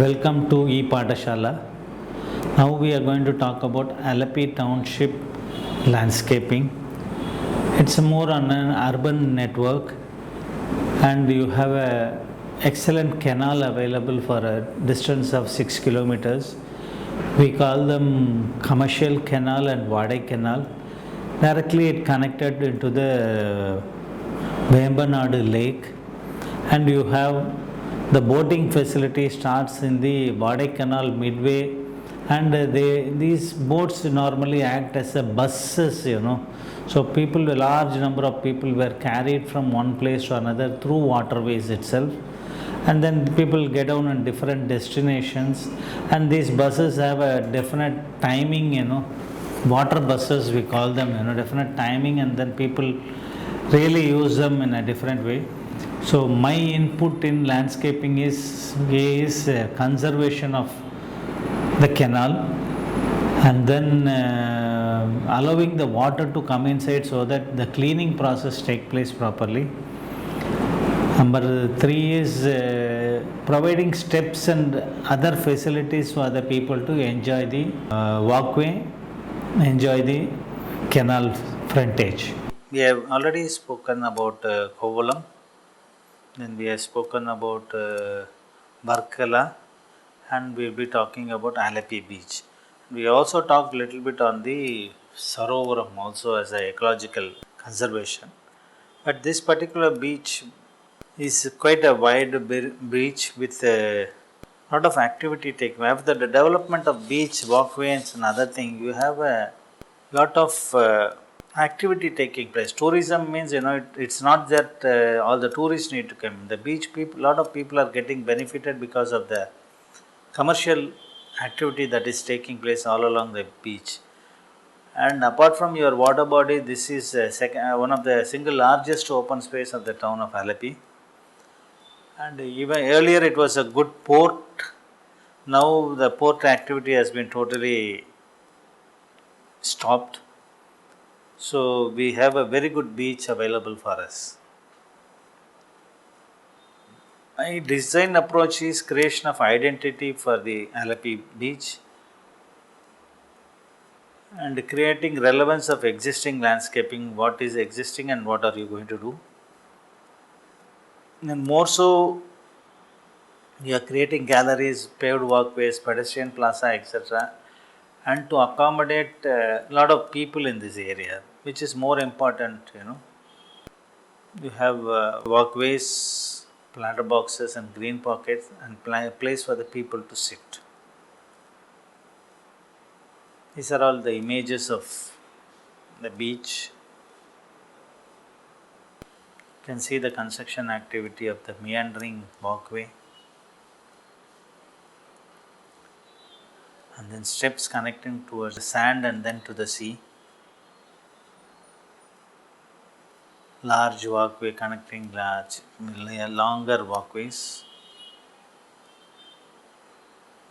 Welcome to ePathashala. Now we are going to talk about Alleppey Township landscaping. It's more on an urban network, and you have a excellent canal available for a distance of 6 kilometers. We call them Commercial Canal and Vadai Canal. Directly it connected into the Vembanadu Lake, and you have the boating facility starts in the Vadai Canal midway, and these boats normally act as a buses. So people, a large number of people were carried from one place to another through waterways itself, and then people get down in different destinations, and these buses have a definite timing. Water buses we call them, definite timing, and then people really use them in a different way. So my input in landscaping is conservation of the canal, and then allowing the water to come inside so that the cleaning process take place properly. Number 3 is providing steps and other facilities for the people to enjoy the walkway, enjoy the canal frontage. We have already spoken about Kovalam. Then we have spoken about Barkala, and we will be talking about Alleppey Beach. We also talked a little bit on the Sarovaram also as a ecological conservation. But this particular beach is quite a wide beach with a lot of activity taking. After the development of beach walkways and other thing, you have a lot of activity taking place. Tourism means it's not that all the tourists need to come. The beach people, lot of people are getting benefited because of the commercial activity that is taking place all along the beach. And apart from your water body, this is one of the single largest open space of the town of Alleppey. And even earlier it was a good port. Now the port activity has been totally stopped. So we have a very good beach available for us. My design approach is creation of identity for the Alleppey beach and creating relevance of existing landscaping, what is existing and what are you going to do. And more so, you are creating galleries, paved walkways, pedestrian plaza, etc., and to accommodate a lot of people in this area, which is more important. You have walkways, planter boxes and green pockets, and place for the people to sit. These are all the images of the beach. You can see the construction activity of the meandering walkway, and then steps connecting towards the sand and then to the sea. Large walkway connecting longer walkways.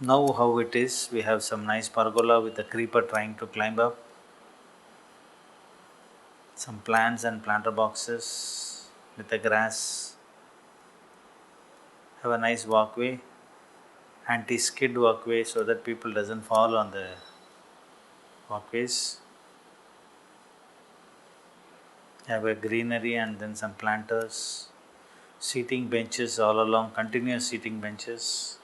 Now how it is, we have some nice pergola with a creeper trying to climb up. Some plants and planter boxes with the grass. Have a nice walkway, anti-skid walkway so that people doesn't fall on the walkways. Have a greenery and then some planters, seating benches all along, continuous seating benches,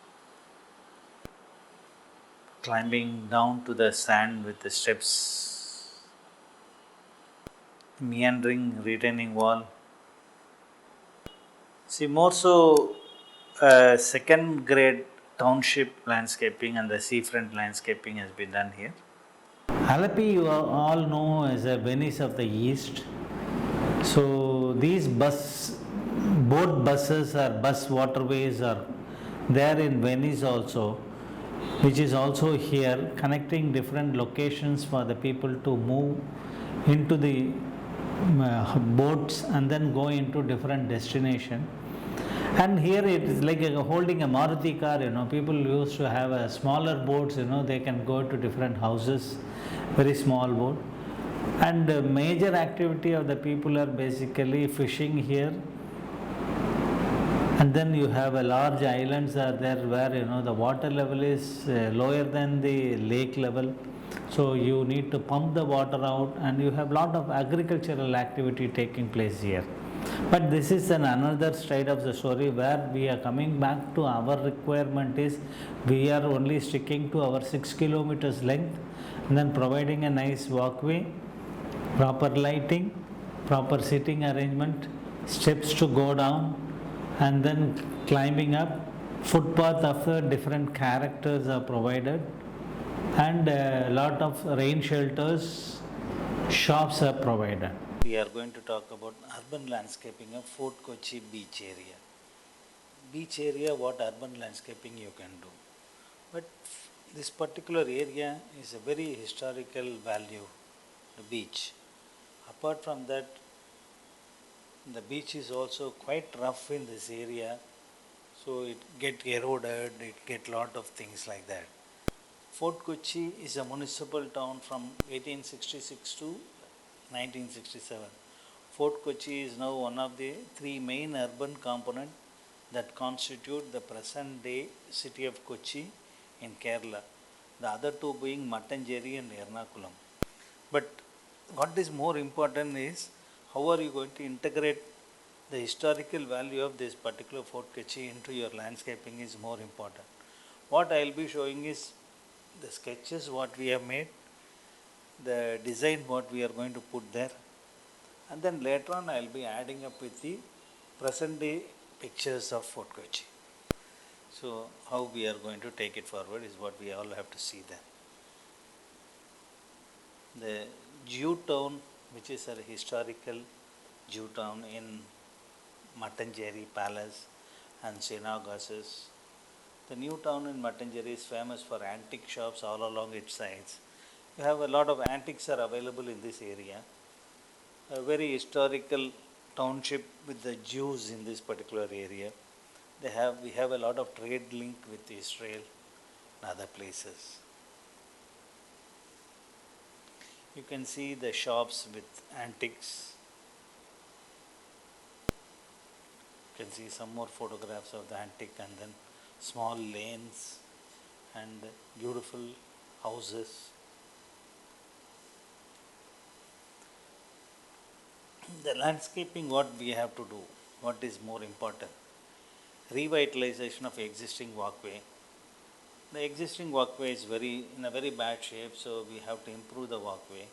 climbing down to the sand with the steps, meandering retaining wall. See, more so second grade township landscaping and the seafront landscaping has been done here. Alleppey you all know as a Venice of the East. So these boat buses or bus waterways are there in Venice also, which is also here, connecting different locations for the people to move into the boats and then go into different destination. And here it is like holding a Maruti car. People used to have a smaller boats. They can go to different houses, very small boat. And the major activity of the people are basically fishing here And then you have a large islands are there where the water level is lower than the lake level, so you need to pump the water out, and you have lot of agricultural activity taking place here. But this is another side of the story where we are coming back to our requirement is we are only sticking to our 6 kilometers length, and then providing a nice walkway, proper lighting, proper sitting arrangement, steps to go down, and then climbing up. Footpath of different characters are provided, and a lot of rain shelters, shops are provided. We are going to talk about urban landscaping of Fort Kochi beach area. Beach area, what urban landscaping you can do. But this particular area is a very historical value, the beach. Apart from that, the beach is also quite rough in this area, so it get eroded, it get lot of things like that. Fort Kochi is a municipal town from 1866 to 1967. Fort Kochi is now one of the three main urban components that constitute the present day city of Kochi in Kerala, the other two being Mattancherry and Ernakulam. But what is more important is how are you going to integrate the historical value of this particular Fort Kochi into your landscaping is more important. What I will be showing is the sketches what we have made, the design what we are going to put there, and then later on I will be adding up with the present day pictures of Fort Kochi. So how we are going to take it forward is what we all have to see then. The Jew town, which is a historical Jew town in Mattancherry Palace and synagogues. The new town in Mattancherry is famous for antique shops all along its sides. You have a lot of antiques are available in this area. A very historical township with the Jews in this particular area. We have a lot of trade link with Israel and other places. You can see the shops with antiques. You can see some more photographs of the antique, and then small lanes and beautiful houses. The landscaping, what we have to do, what is more important? Revitalization of existing walkway. The existing walkway is in a very bad shape, so we have to improve the walkway.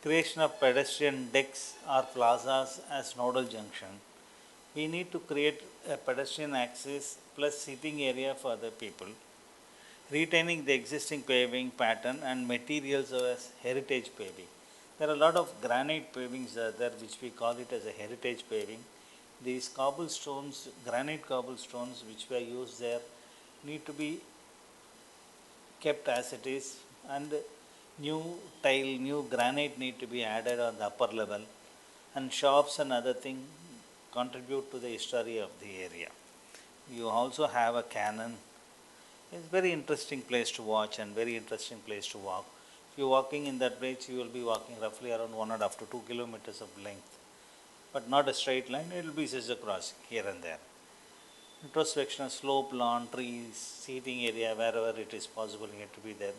Creation of pedestrian decks or plazas as nodal junction. We need to create a pedestrian access plus seating area for the people. Retaining the existing paving pattern and materials as heritage paving. There are a lot of granite pavings there which we call it as a heritage paving. These cobblestones, granite cobblestones which were used there need to be kept as it is, and new tile, new granite need to be added on the upper level, and shops and other things contribute to the history of the area. You also have a cannon. It's a very interesting place to watch and very interesting place to walk. If you're walking in that place, you will be walking roughly around 1.5 to 2 kilometers of length, but not a straight line, it will be just a crossing here and there. Introspection of slope, lawn, trees, seating area, wherever it is possible here to be there.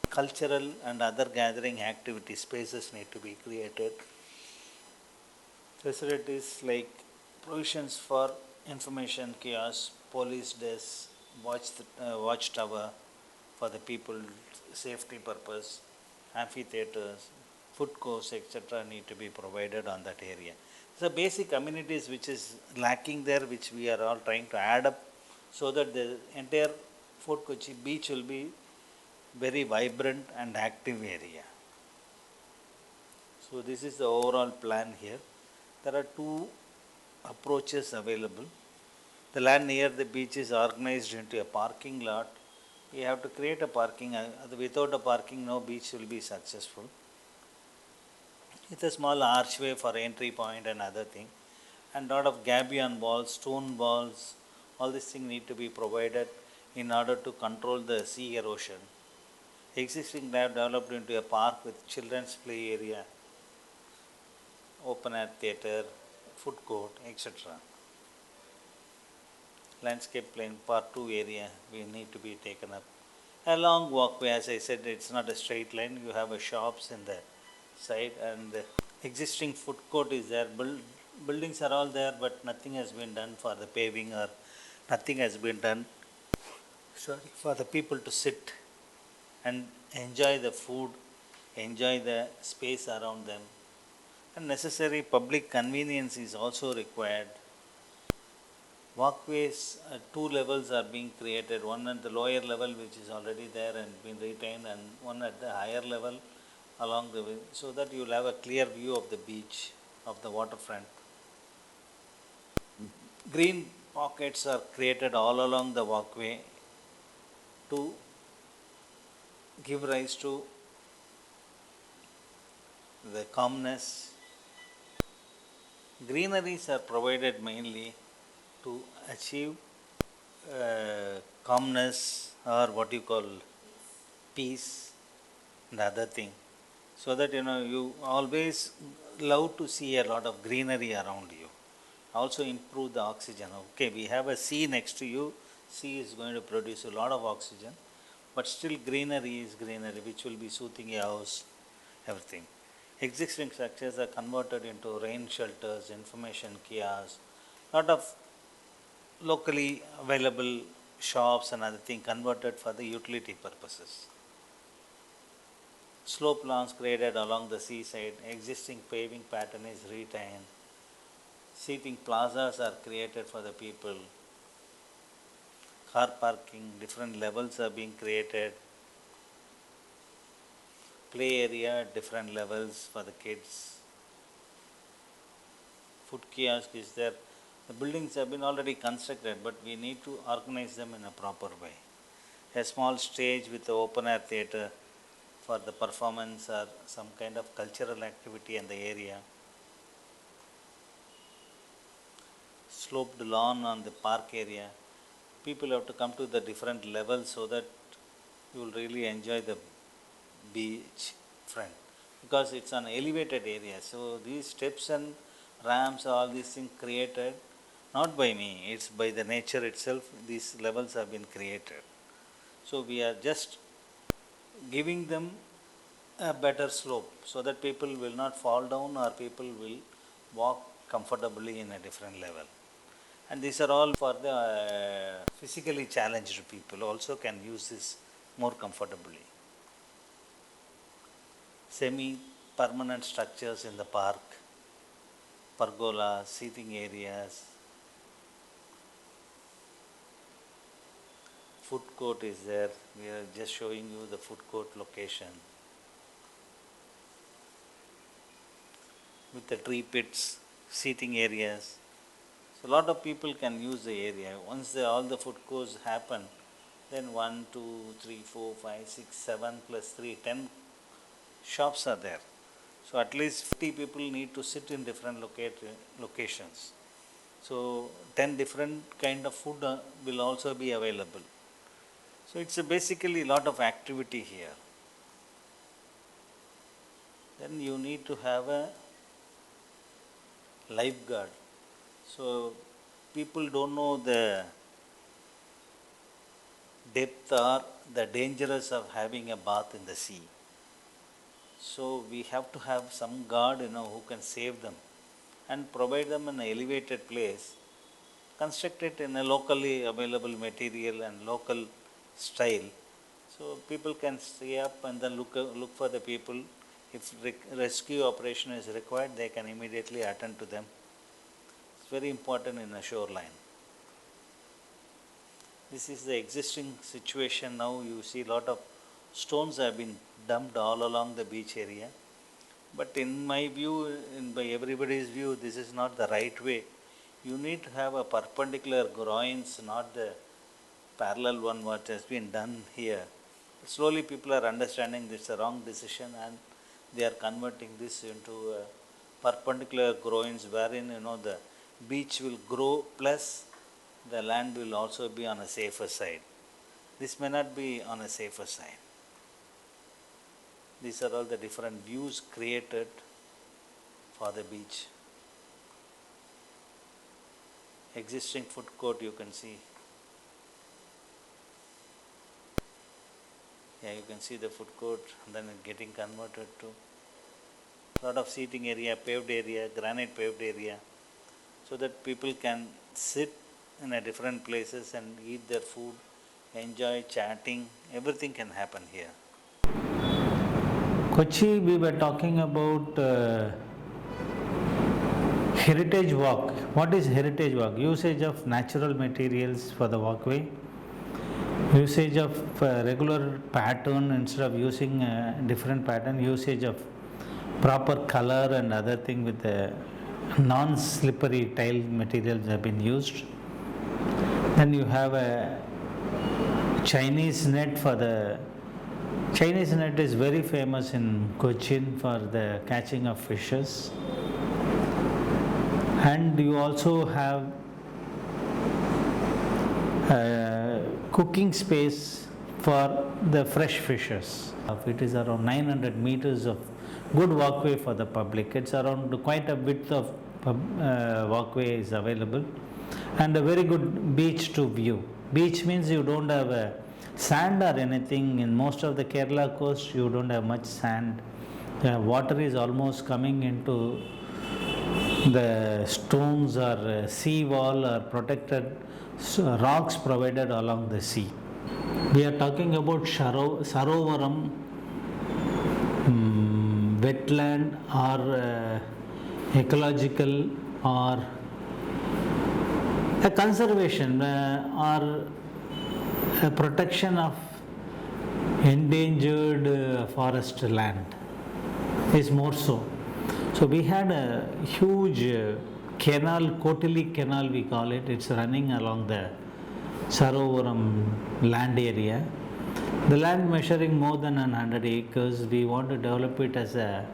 Cultural and other gathering activity spaces need to be created. Facilities like provisions for information kiosks, police desks, watchtower for the people safety purpose, amphitheaters, food courts, etc. need to be provided on that area. So basic amenities which is lacking there, which we are all trying to add up, so that the entire Fort Kochi beach will be very vibrant and active area. So this is the overall plan here. There are two approaches available. The land near the beach is organized into a parking lot. You have to create a parking. Without a parking, no beach will be successful. With a small archway for entry point and other thing, and lot of gabion walls, stone walls, all these things need to be provided in order to control the sea erosion. Existing lab developed into a park with children's play area, open air theatre, food court, etc. landscape plain part 2 area we need to be taken up. A long walkway, as I said, it's not a straight line. You have a shops in the side and the existing food court is there. Buildings are all there, but nothing has been done for the paving or nothing has been done, sorry, for the people to sit and enjoy the food, enjoy the space around them. And necessary public convenience is also required. Walkways at two levels are being created, one at the lower level which is already there and been retained, and one at the higher level along the way, so that you will have a clear view of the beach, of the waterfront. Green pockets are created all along the walkway to give rise to the calmness. Greeneries are provided mainly to achieve calmness, or what you call peace and other thing, so that you always love to see a lot of greenery around you. Also improve the oxygen. Okay, we have a sea next to you. Sea is going to produce a lot of oxygen, but still greenery is greenery, which will be soothing your house, everything. Existing structures are converted into rain shelters, information kiosks, lot of locally available shops and other thing converted for the utility purposes. Slope lawns created along the seaside, existing paving pattern is retained. Seating plazas are created for the people. Car parking, different levels are being created. Play area, different levels for the kids. Food kiosk is there. The buildings have been already constructed, but we need to organize them in a proper way. A small stage with the open air theatre for the performance or some kind of cultural activity in the area. Sloped lawn on the park area. People have to come to the different levels so that you will really enjoy the beach front, because it's an elevated area. So these steps and ramps, all these things created not by me, it's by the nature itself. These levels have been created. So we are just giving them a better slope so that people will not fall down or people will walk comfortably in a different level. And these are all for the physically challenged people also can use this more comfortably. Semi-permanent structures in the park, pergolas, seating areas, food court is there. We are just showing you the food court location with the tree pits, seating areas. So a lot of people can use the area. Once all the food courts happen, then 1, 2, 3, 4, 5, 6, 7 plus 3, 10 shops are there. So at least 50 people need to sit in different locations. So 10 different kind of food will also be available. So it's basically a lot of activity here. Then you need to have a lifeguard. So people don't know the depth or the dangers of having a bath in the sea. So we have to have some guard, who can save them and provide them an elevated place, construct it in a locally available material and local style. So people can stay up and then look for the people. If rescue operation is required, they can immediately attend to them. It's very important in a shoreline. This is the existing situation now. You see a lot of stones have been dumped all along the beach area. But in my view, by everybody's view, this is not the right way. You need to have a perpendicular groins, not the parallel one what has been done here. Slowly people are understanding this is a wrong decision and they are converting this into a perpendicular groins wherein the beach will grow plus the land will also be on a safer side. This may not be on a safer side. These are all the different views created for the beach. Existing food court you can see Yeah, you can see the food court, then getting converted to lot of seating area, paved area, granite paved area, so that people can sit in a different places and eat their food, enjoy chatting, everything can happen here. Kochi, we were talking about heritage walk. What is heritage walk? Usage of natural materials for the walkway, usage of regular pattern instead of using different pattern, usage of proper color and other thing with the non-slippery tile materials have been used. Then you have a Chinese net for the Chinese net is very famous in Cochin for the catching of fishes, and you also have cooking space for the fresh fishes. It is around 900 meters of good walkway for the public. It's around quite a width of walkway is available, and a very good beach to view. Beach means you don't have a sand or anything. In most of the Kerala coast you don't have much sand. The water is almost coming into the stones or sea wall or protected rocks provided along the sea. We are talking about Sarovaram wetland or ecological or a conservation or a protection of endangered forest land is more so. So we had a huge canal, Kotili canal we call it. It's running along the Sarovaram land area. The land measuring more than 100 acres, we want to develop it as a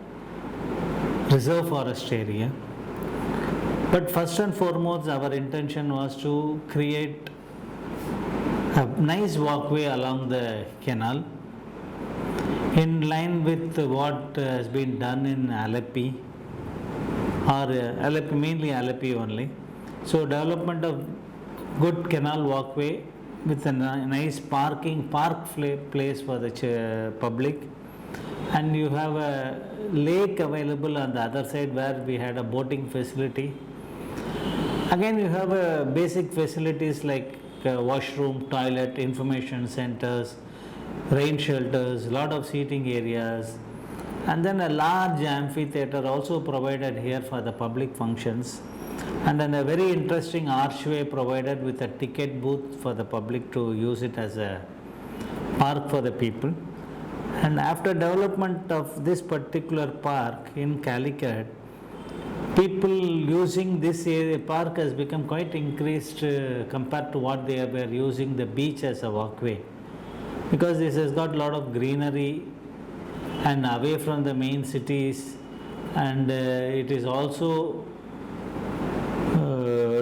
reserve forest area. But first and foremost, our intention was to create a nice walkway along the canal in line with what has been done in Alleppey, or Alleppey, mainly Alleppey only. So development of good canal walkway with a nice park place for the public, and you have a lake available on the other side where we had a boating facility. Again, you have basic facilities like washroom, toilet, information centers, rain shelters, lot of seating areas, and then a large amphitheater also provided here for the public functions, and then a very interesting archway provided with a ticket booth for the public to use it as a park for the people. And after development of this particular park in Calicut, people using this park has become quite increased compared to what they were using the beach as a walkway, because this has got a lot of greenery and away from the main cities, and it is also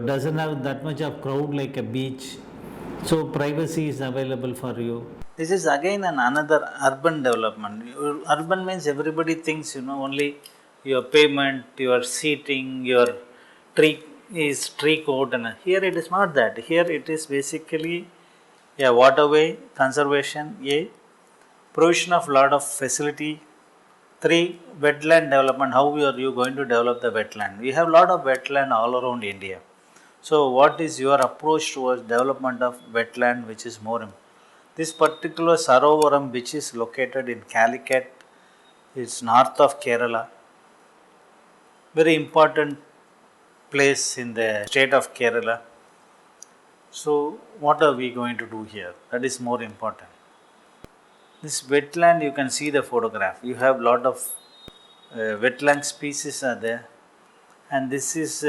doesn't have that much of crowd like a beach, so privacy is available for you. This is again another urban development. Urban means everybody thinks only your pavement, your seating, your tree coat, and here it is not that. Here it is basically a waterway conservation, a provision of lot of facility. 3, wetland development. How are you going to develop the wetland? We have lot of wetland all around India. So what is your approach towards development of wetland, which is more important? This particular Sarovaram, which is located in Calicut, is north of Kerala. Very important place in the state of Kerala. So what are we going to do here? That is more important. This wetland, you can see the photograph. You have lot of wetland species are there, and this is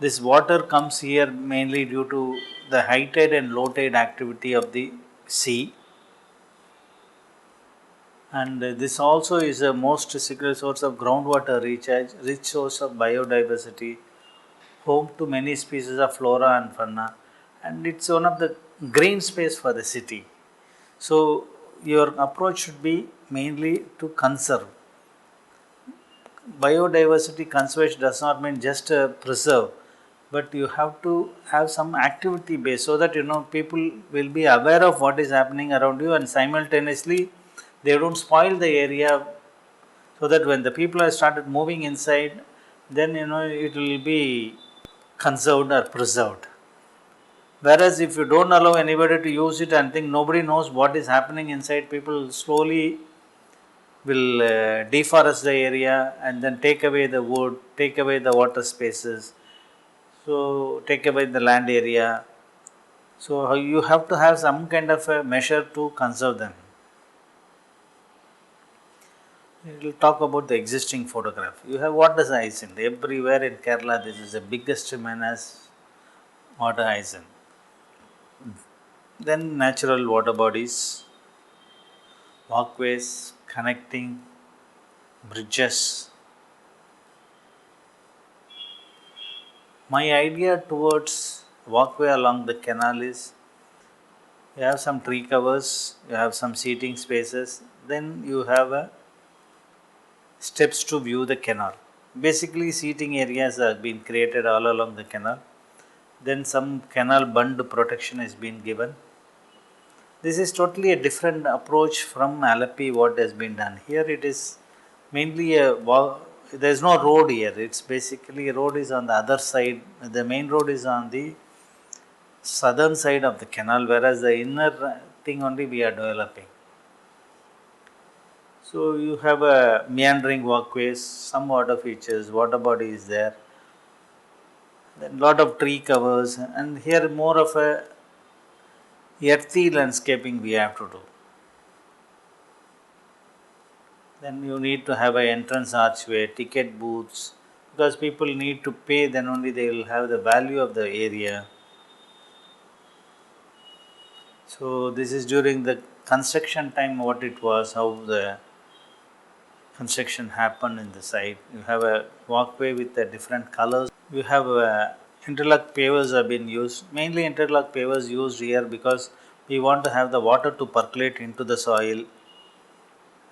this water comes here mainly due to the high tide and low tide activity of the sea, and this also is a most secure source of groundwater recharge, rich source of biodiversity, home to many species of flora and fauna, and it's one of the green space for the city. So your approach should be mainly to conserve. Biodiversity conservation does not mean just preserve. but you have to have some activity base so that people will be aware of what is happening around you, and simultaneously they don't spoil the area, so that when the people have started moving inside, then it will be conserved or preserved. Whereas if you don't allow anybody to use it and think nobody knows what is happening inside, people slowly will deforest the area and then take away the wood, take away the water spaces, so take away the land area. So you have to have some kind of a measure to conserve them. We will talk about the existing photograph. You have water hyacinth everywhere in Kerala. This is the biggest menace, water hyacinth. Then natural water bodies, walkways, connecting, bridges. My idea towards walkway along the canal is you have some tree covers, you have some seating spaces, then you have steps to view the canal. Basically, seating areas have been created all along the canal. Then some canal bund protection has been given. This is totally a different approach from Alleppey what has been done. Here it is mainly there is no road here. It's basically road is on the other side. The main road is on the southern side of the canal, whereas the inner thing only we are developing. So you have a meandering walkways, some water features, water body is there, then lot of tree covers, and here more of a earthy landscaping we have to do. Then you need to have an entrance archway, ticket booths, because people need to pay, then only they will have the value of the area. So this is during the construction time what it was, how the construction happened in the site. You have a walkway with the different colors. You have interlock pavers have been used. Mainly interlock pavers used here because we want to have the water to percolate into the soil,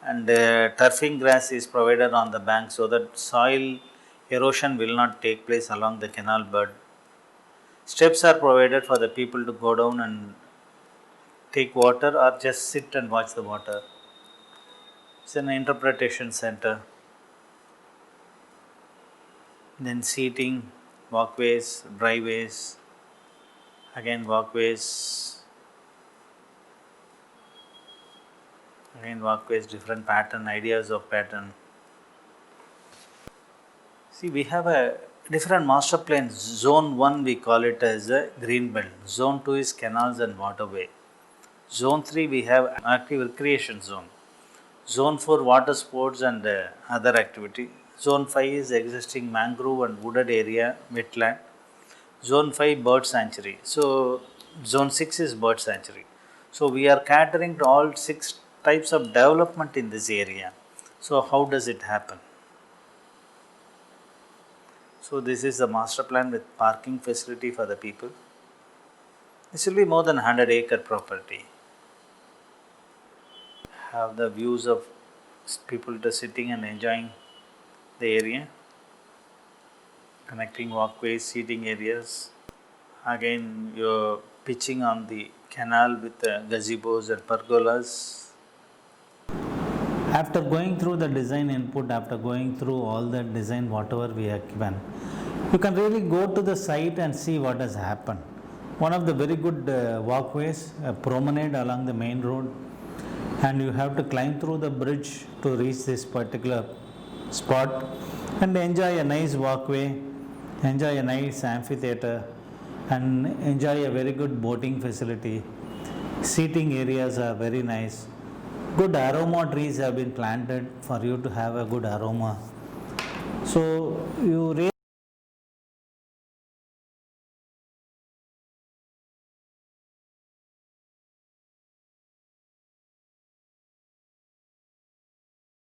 and turfing grass is provided on the bank so that soil erosion will not take place along the canal bed. Steps are provided for the people to go down and take water or just sit and watch the water. It's an interpretation center. Then seating, walkways, driveways, again walkways, different pattern, ideas of pattern. See, we have a different master plans. Zone 1 we call it as a green belt. Zone 2 is canals and waterway. Zone 3 we have active recreation zone. Zone 4 water sports and other activity. Zone 5 is existing mangrove and wooded area, wetland. Zone 5 bird sanctuary. So Zone 6 is bird sanctuary. So we are catering to all 6 types of development in this area. So how does it happen? So this is the master plan with parking facility for the people. This will be more than 100-acre property. Have the views of people just sitting and enjoying the area. Connecting walkways, seating areas. Again, you're pitching on the canal with gazebos and pergolas. After going through the design input, after going through all the design whatever we have given, you can really go to the site and see what has happened. One of the very good walkways, a promenade along the main road, and you have to climb through the bridge to reach this particular spot and enjoy a nice walkway, enjoy a nice amphitheater, and enjoy a very good boating facility. Seating areas are very nice. Good aroma trees have been planted for you to have a good aroma. So you really